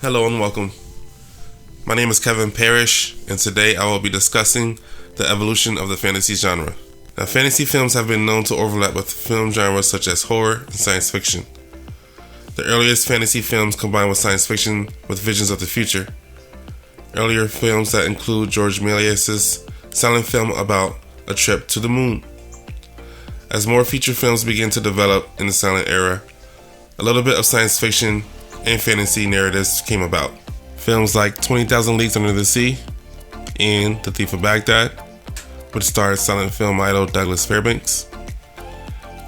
Hello and welcome. My name is Kevin Parrish, and today I will be discussing the evolution of the fantasy genre. Now, fantasy films have been known to overlap with film genres such as horror and science fiction. The earliest fantasy films combined with science fiction with visions of the future. Earlier films that include George Méliès's silent film about a trip to the moon. As more feature films began to develop in the silent era, a little bit of science fiction and fantasy narratives came about. Films like 20,000 Leagues Under the Sea and The Thief of Baghdad, which starred silent film idol Douglas Fairbanks.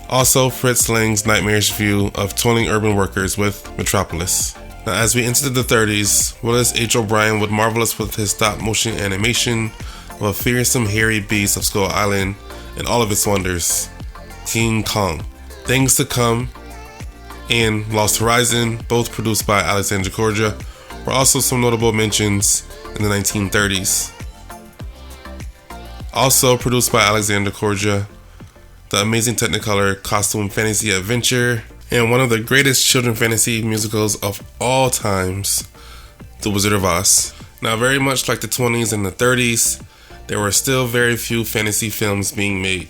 Also, Fritz Lang's nightmarish view of toiling urban workers with Metropolis. Now, as we entered the 30s, Willis H. O'Brien would marvel us with his stop-motion animation of a fearsome hairy beast of Skull Island and all of its wonders, King Kong. Things to Come and Lost Horizon, both produced by Alexandre Korja, were also some notable mentions in the 1930s. Also produced by Alexandre Korja, the amazing Technicolor costume fantasy adventure, and one of the greatest children fantasy musicals of all times, The Wizard of Oz. Now, very much like the 20s and the 30s, there were still very few fantasy films being made.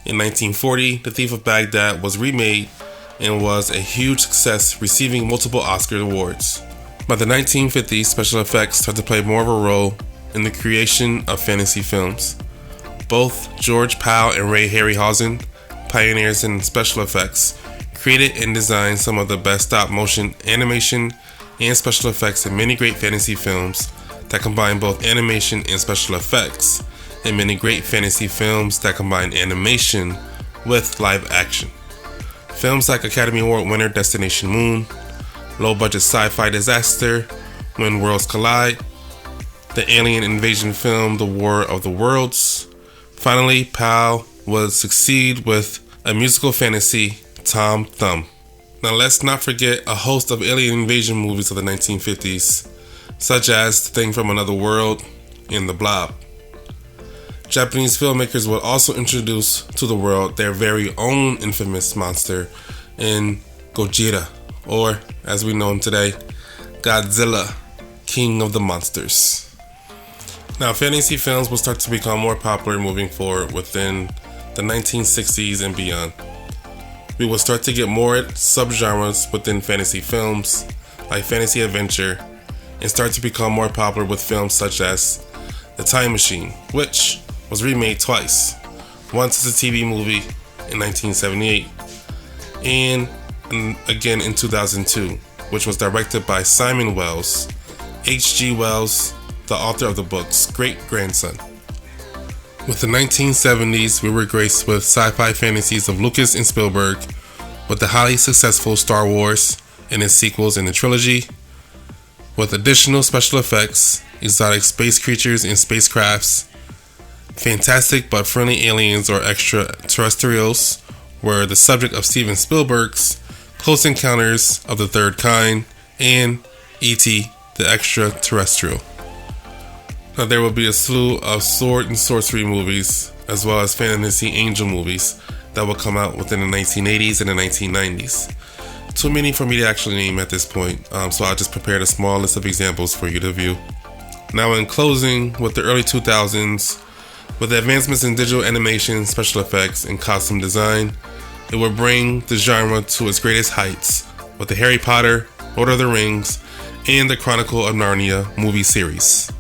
In 1940, The Thief of Baghdad was remade and was a huge success, receiving multiple Oscar awards. By the 1950s, special effects started to play more of a role in the creation of fantasy films. Both George Pal and Ray Harryhausen, pioneers in special effects, created and designed some of the best stop-motion animation and special effects in many great fantasy films that combine both animation and special effects, and many great fantasy films that combine animation with live action. Films like Academy Award winner Destination Moon, low-budget sci-fi disaster When Worlds Collide, the alien invasion film The War of the Worlds. Finally, Pal would succeed with a musical fantasy, Tom Thumb. Now, let's not forget a host of alien invasion movies of the 1950s, such as The Thing from Another World and The Blob. Japanese filmmakers would also introduce to the world their very own infamous monster in Gojira, or as we know him today, Godzilla, King of the Monsters. Now, fantasy films will start to become more popular moving forward within the 1960s and beyond. We will start to get more subgenres within fantasy films, like fantasy adventure, and start to become more popular with films such as The Time Machine, which was remade twice. Once as a TV movie in 1978, and again in 2002, which was directed by Simon Wells, H.G. Wells, the author of the book's great-grandson. With the 1970s, we were graced with sci-fi fantasies of Lucas and Spielberg, with the highly successful Star Wars and its sequels in the trilogy, with additional special effects, exotic space creatures and spacecrafts, fantastic but friendly aliens or extraterrestrials were the subject of Steven Spielberg's Close Encounters of the Third Kind and E.T. the Extraterrestrial. Now, there will be a slew of sword and sorcery movies, as well as fantasy angel movies that will come out within the 1980s and the 1990s. Too many for me to actually name at this point, so I just prepared a small list of examples for you to view. Now, in closing, with the early 2000s, with the advancements in digital animation, special effects, and costume design, it will bring the genre to its greatest heights with the Harry Potter, Lord of the Rings, and the Chronicle of Narnia movie series.